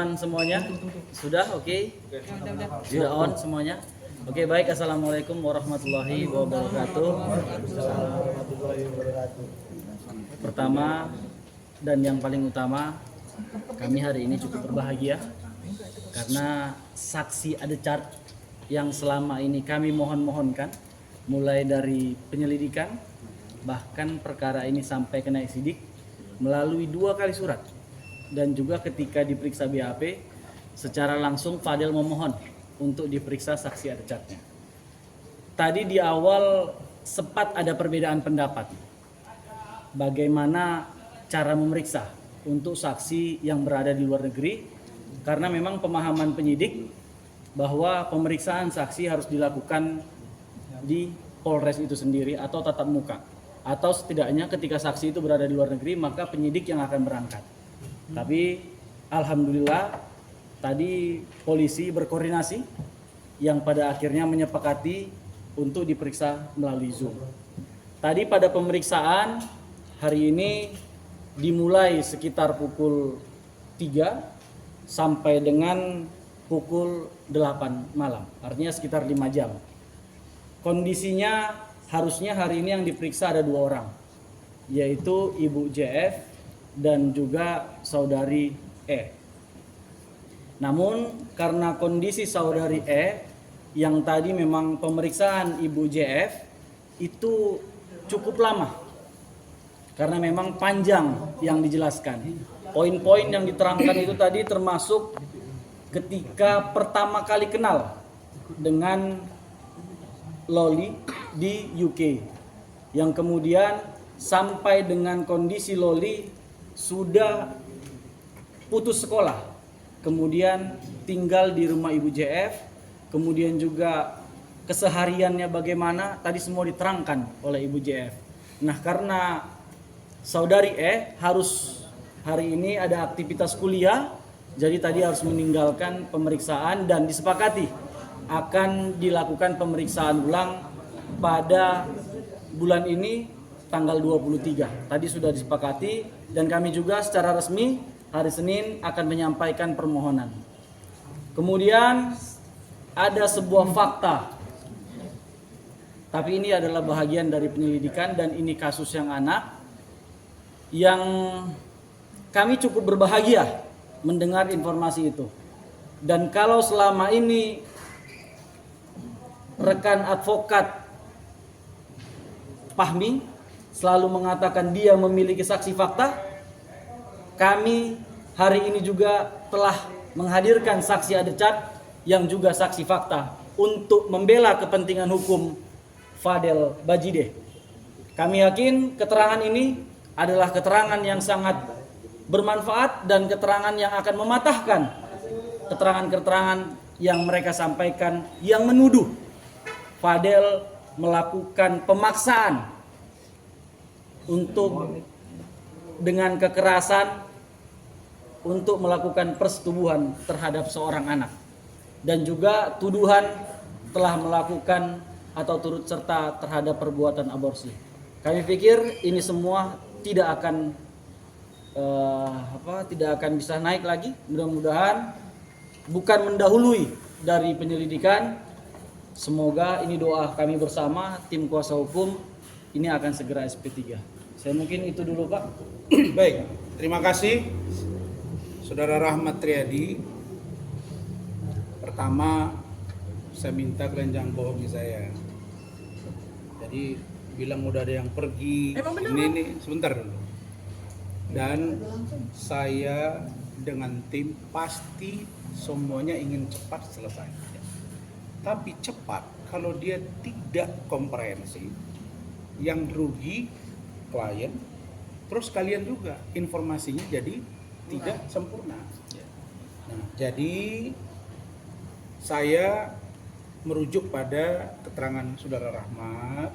teman-teman semuanya? Sudah oke? Sudah on semuanya? Oke, baik. Assalamualaikum warahmatullahi wabarakatuh. Pertama dan yang paling utama, kami hari ini cukup berbahagia karena saksi Adechart yang selama ini kami mohon-mohonkan, mulai dari penyelidikan, bahkan perkara ini sampai ke naik sidik melalui 2 kali surat, dan juga ketika diperiksa BAP secara langsung Fadel memohon untuk diperiksa saksi Adechartnya. Tadi di awal sempat ada perbedaan pendapat bagaimana cara memeriksa untuk saksi yang berada di luar negeri, karena memang pemahaman penyidik bahwa pemeriksaan saksi harus dilakukan di Polres itu sendiri atau tatap muka, atau setidaknya ketika saksi itu berada di luar negeri maka penyidik yang akan berangkat. Tapi alhamdulillah tadi polisi berkoordinasi yang pada akhirnya menyepakati untuk diperiksa melalui Zoom. Tadi pada pemeriksaan hari ini dimulai sekitar pukul 3 sampai dengan pukul 8 malam, artinya sekitar 5 jam. Kondisinya harusnya hari ini yang diperiksa ada 2 orang, yaitu Ibu JF dan juga saudari E. Namun karena kondisi saudari E yang tadi memang pemeriksaan Ibu JF itu cukup lama, karena memang panjang yang dijelaskan. Poin-poin yang diterangkan itu tadi termasuk ketika pertama kali kenal dengan Loli di UK, yang kemudian sampai dengan kondisi Loli sudah putus sekolah, kemudian tinggal di rumah Ibu JF, kemudian juga kesehariannya bagaimana tadi semua diterangkan oleh Ibu JF. Nah, karena saudari E harus hari ini ada aktivitas kuliah, jadi tadi harus meninggalkan pemeriksaan dan disepakati akan dilakukan pemeriksaan ulang pada bulan ini tanggal 23. Tadi sudah disepakati dan kami juga secara resmi hari Senin akan menyampaikan permohonan. Kemudian ada sebuah fakta, tapi ini adalah bahagian dari penyelidikan dan ini kasus yang anak, yang kami cukup berbahagia mendengar informasi itu. Dan kalau selama ini rekan advokat Fahmi selalu mengatakan dia memiliki saksi fakta, kami hari ini juga telah menghadirkan saksi Adechart yang juga saksi fakta untuk membela kepentingan hukum Fadel Bajideh. Kami yakin keterangan ini adalah keterangan yang sangat bermanfaat dan keterangan yang akan mematahkan keterangan-keterangan yang mereka sampaikan yang menuduh Fadel melakukan pemaksaan untuk dengan kekerasan untuk melakukan persetubuhan terhadap seorang anak, dan juga tuduhan telah melakukan atau turut serta terhadap perbuatan aborsi. Kami pikir ini semua tidak akan bisa naik lagi. Mudah-mudahan bukan mendahului dari penyelidikan. Semoga ini doa kami bersama tim kuasa hukum ini akan segera SP3. Saya mungkin itu dulu, Pak. Baik, terima kasih Saudara Rahmat Triadi. Pertama, saya minta kalian jangan bohongi saya. Jadi bilang udah ada yang pergi. Ini sebentar dulu. Dan saya dengan tim pasti semuanya ingin cepat selesai. Tapi cepat kalau dia tidak komprehensif, yang rugi klien, terus kalian juga informasinya jadi tidak sempurna. Nah, jadi saya merujuk pada keterangan Saudara Rahmat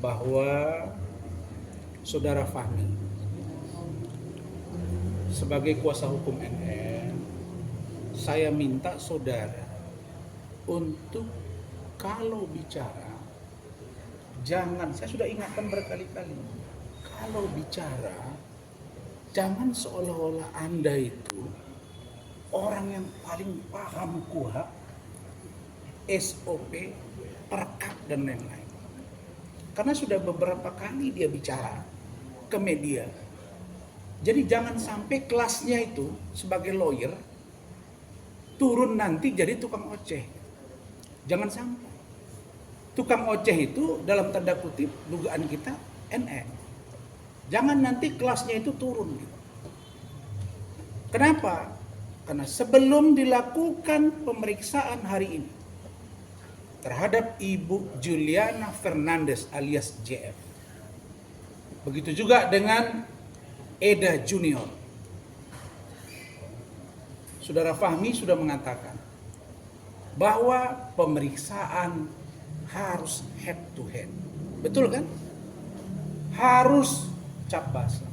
bahwa Saudara Fahmi sebagai kuasa hukum NN, saya minta saudara untuk kalau bicara jangan, saya sudah ingatkan berkali-kali, kalau bicara jangan seolah-olah Anda itu orang yang paling paham KUHP, SOP, perkap dan lain-lain. Karena sudah beberapa kali dia bicara ke media. Jadi jangan sampai kelasnya itu sebagai lawyer turun nanti jadi tukang oceh. Jangan sampai. Tukang oceh itu dalam tanda kutip dugaan kita NN. Jangan nanti kelasnya itu turun gitu. Kenapa? Karena sebelum dilakukan pemeriksaan hari ini terhadap Ibu Juliana Fernandez alias JF. Begitu juga dengan Eda Junior. Saudara Fahmi sudah mengatakan bahwa pemeriksaan harus head to head. Betul kan? Harus cap basah.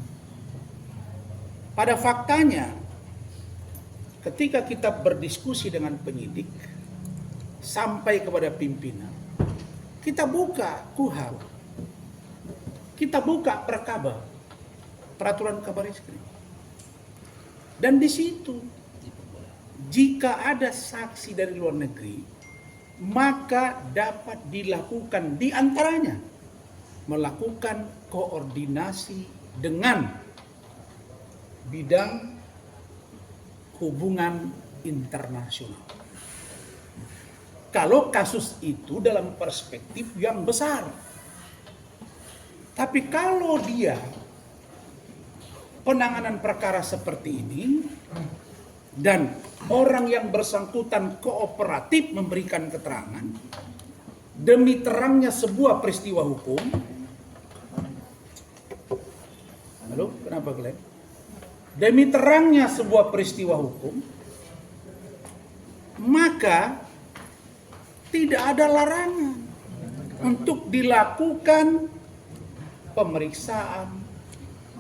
Pada faktanya, ketika kita berdiskusi dengan penyidik sampai kepada pimpinan, kita buka KUHP, kita buka perkaba, peraturan kabar reskrim, dan di situ jika ada saksi dari luar negeri maka dapat dilakukan diantaranya melakukan koordinasi dengan bidang hubungan internasional. Kalau kasus itu dalam perspektif yang besar. Tapi kalau dia penanganan perkara seperti ini dan orang yang bersangkutan kooperatif memberikan keterangan demi terangnya sebuah peristiwa hukum. Halo, kenapa Glenn? Demi terangnya sebuah peristiwa hukum, maka tidak ada larangan untuk dilakukan pemeriksaan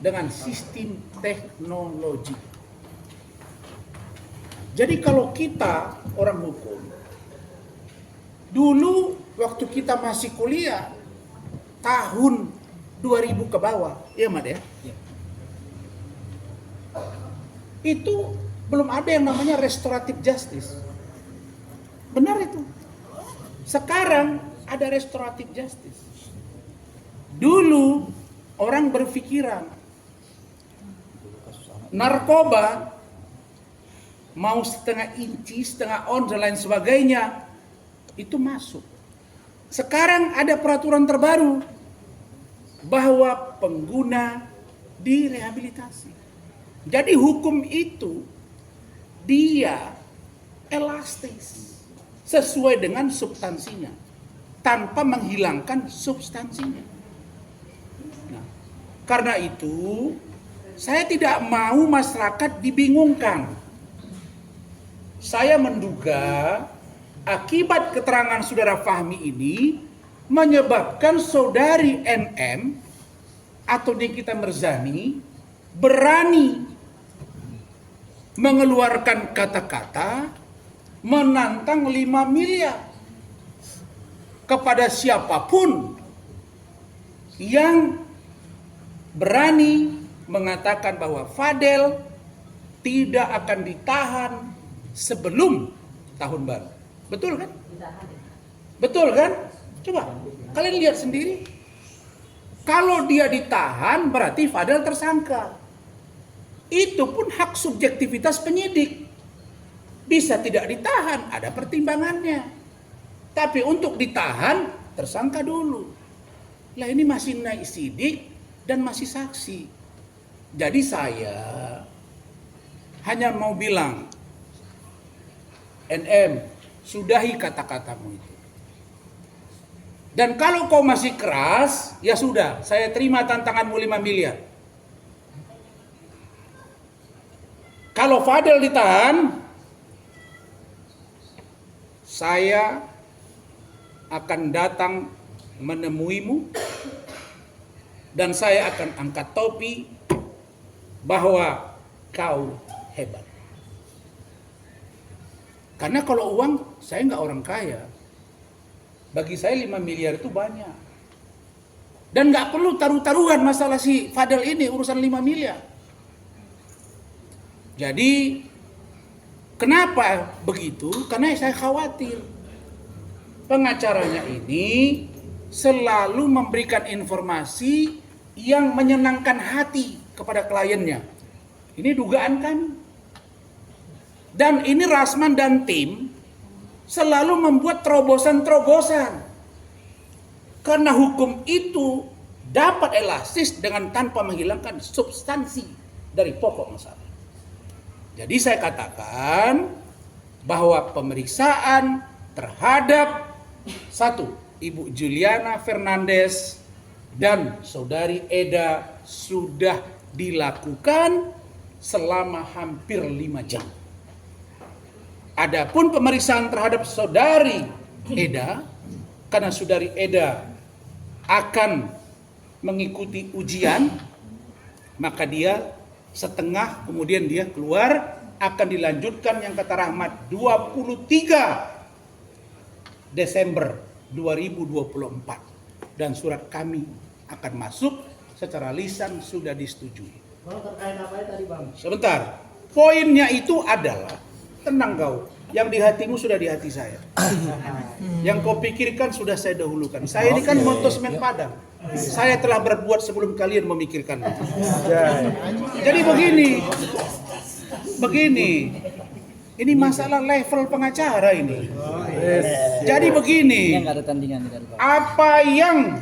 dengan sistem teknologi. Jadi kalau kita orang hukum, dulu waktu kita masih kuliah tahun 2000 ke bawah, ya Mat ya? Itu belum ada yang namanya restoratif justice. Benar itu. Sekarang ada restoratif justice. Dulu orang berpikiran narkoba mau setengah inci, setengah on dan lain sebagainya itu masuk. Sekarang ada peraturan terbaru bahwa pengguna direhabilitasi. Jadi hukum itu dia elastis sesuai dengan substansinya tanpa menghilangkan substansinya. Nah, karena itu saya tidak mau masyarakat dibingungkan. Saya menduga akibat keterangan saudara Fahmi ini menyebabkan saudari NM atau Nikita Mirzani berani mengeluarkan kata-kata menantang 5 miliar kepada siapapun yang berani mengatakan bahwa Fadel tidak akan ditahan sebelum tahun baru. Betul kan? Betul kan? Coba kalian lihat sendiri. Kalau dia ditahan berarti Fadel tersangka. Itu pun hak subjektivitas penyidik. Bisa tidak ditahan, ada pertimbangannya. Tapi untuk ditahan, tersangka dulu. Lah ini masih naik sidik dan masih saksi. Jadi saya hanya mau bilang, NM, sudahi kata-katamu itu. Dan kalau kau masih keras, ya sudah, saya terima tantanganmu 5 miliar. Kalau Fadel ditahan, saya akan datang menemuimu dan saya akan angkat topi bahwa kau hebat. Karena kalau uang, saya nggak orang kaya. Bagi saya 5 miliar itu banyak. Dan nggak perlu taruh-taruhan masalah si Fadel ini, urusan 5 miliar. Jadi Kenapa begitu? Karena saya khawatir pengacaranya ini selalu memberikan informasi yang menyenangkan hati kepada kliennya. Ini dugaan kami. Dan ini Rasman dan tim selalu membuat terobosan-terobosan. Karena hukum itu dapat elastis dengan tanpa menghilangkan substansi dari pokok masalah. Jadi saya katakan bahwa pemeriksaan terhadap satu, Ibu Juliana Fernandes dan Saudari Eda sudah dilakukan selama hampir 5 jam. Adapun pemeriksaan terhadap Saudari Eda, karena Saudari Eda akan mengikuti ujian, maka dia setengah kemudian dia keluar, akan dilanjutkan yang kata Rahmat 23 Desember 2024 dan surat kami akan masuk secara lisan sudah disetujui. Bang, terkait apa ya tadi Bang? Sebentar, poinnya itu adalah tenang kau, yang di hatimu sudah di hati saya. Yang kau pikirkan sudah saya dahulukan. Saya ini kan moto semen Padang. Saya telah berbuat sebelum kalian memikirkan. Jadi begini. Ini masalah level pengacara ini. Jadi begini. Nggak ada tandingan dari Pak. Apa yang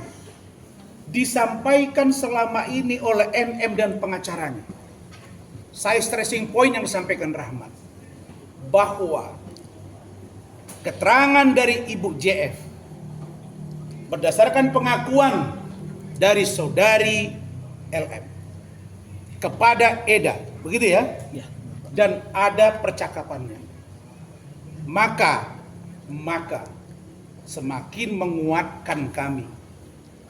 disampaikan selama ini oleh NM dan pengacaranya, saya stressing point yang disampaikan Rahmat, bahwa keterangan dari Ibu JF berdasarkan pengakuan dari Saudari LM kepada Eda, begitu ya? Ya. Dan ada percakapannya. Maka semakin menguatkan kami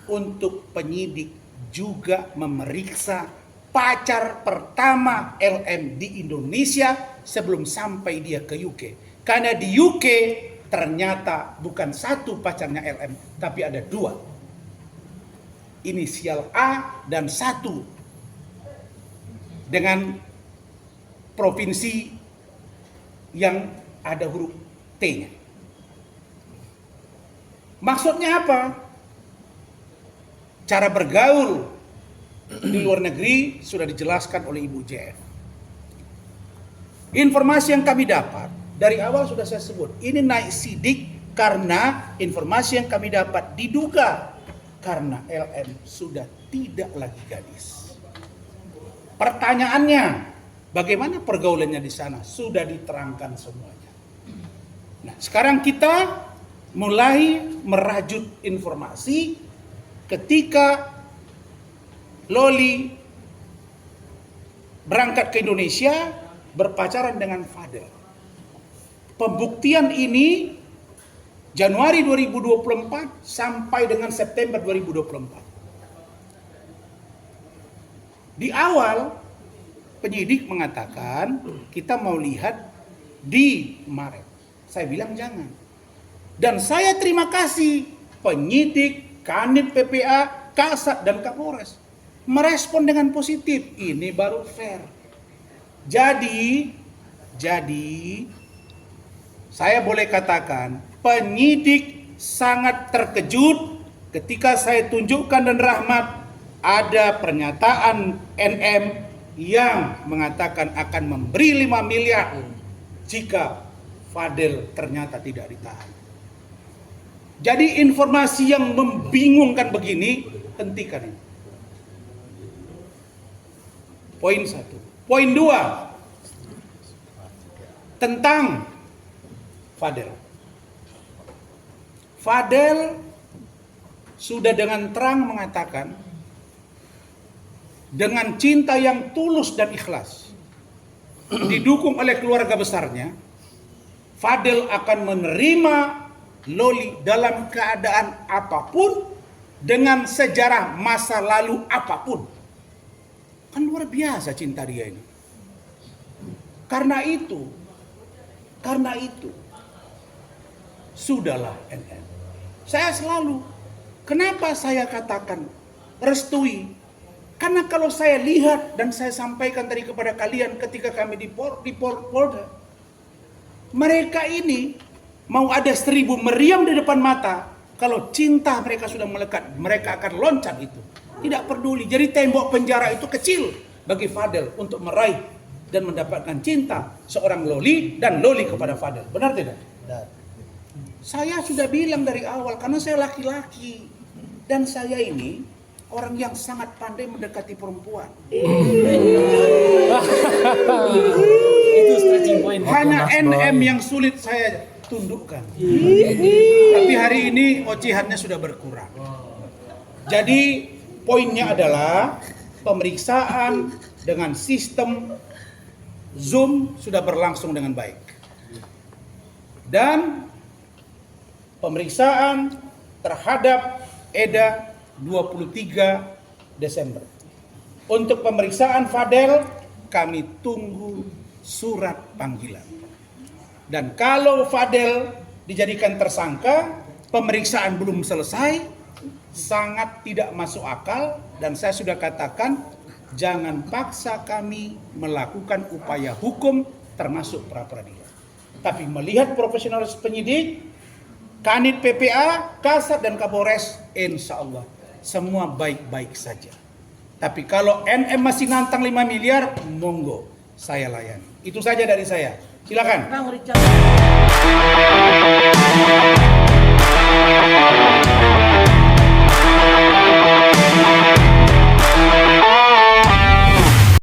untuk penyidik juga memeriksa pacar pertama LM di Indonesia sebelum sampai dia ke UK. Karena di UK ternyata bukan satu pacarnya LM, tapi ada 2. Inisial A dan 1 dengan provinsi yang ada huruf T-nya. Maksudnya apa? Cara bergaul di luar negeri sudah dijelaskan oleh Ibu JF. Informasi yang kami dapat dari awal sudah saya sebut, ini naik sidik karena informasi yang kami dapat diduga karena LM sudah tidak lagi gadis. Pertanyaannya, bagaimana pergaulannya di sana? Sudah diterangkan semuanya. Nah, sekarang kita mulai merajut informasi ketika Loli berangkat ke Indonesia berpacaran dengan Fadel. Pembuktian ini Januari 2024 sampai dengan September 2024. Di awal penyidik mengatakan kita mau lihat di Maret. Saya bilang jangan. Dan saya terima kasih penyidik, Kanit PPA, Kasat dan Kapolres merespon dengan positif. Ini baru fair. Jadi saya boleh katakan penyidik sangat terkejut ketika saya tunjukkan dan Rahmat ada pernyataan NM yang mengatakan akan memberi 5 miliar jika Fadel ternyata tidak ditahan. Jadi informasi yang membingungkan begini, hentikan ini. Poin 1. Poin 2. Tentang Fadel. Fadel sudah dengan terang mengatakan dengan cinta yang tulus dan ikhlas didukung oleh keluarga besarnya, Fadel akan menerima Loli dalam keadaan apapun dengan sejarah masa lalu apapun. Kan luar biasa cinta dia ini. Karena itu sudahlah NN. Saya selalu, kenapa saya katakan restui? Karena kalau saya lihat dan saya sampaikan tadi kepada kalian ketika kami di Polda, Mereka ini mau ada 1000 meriam di depan mata, kalau cinta mereka sudah melekat, mereka akan loncat itu. Tidak peduli. Jadi tembok penjara itu kecil bagi Fadel untuk meraih dan mendapatkan cinta seorang Loli dan Loli kepada Fadel. Benar tidak? Benar. Saya sudah bilang dari awal, karena saya laki-laki dan saya ini orang yang sangat pandai mendekati perempuan. Itu stretching point. Hanya NM yang sulit saya tundukkan. Tapi hari ini ocehannya sudah berkurang. Jadi poinnya adalah pemeriksaan dengan sistem Zoom sudah berlangsung dengan baik. Dan pemeriksaan terhadap Eda 23 Desember. Untuk pemeriksaan Fadel, kami tunggu surat panggilan. Dan kalau Fadel dijadikan tersangka, pemeriksaan belum selesai, sangat tidak masuk akal, dan saya sudah katakan, jangan paksa kami melakukan upaya hukum termasuk pra-peradilan. Tapi melihat profesionalis penyidik, Kanit PPA, Kasat dan Kapolres, insya Allah semua baik-baik saja. Tapi kalau NM masih nantang 5 miliar, monggo saya layani. Itu saja dari saya. Silakan. Bang Richard.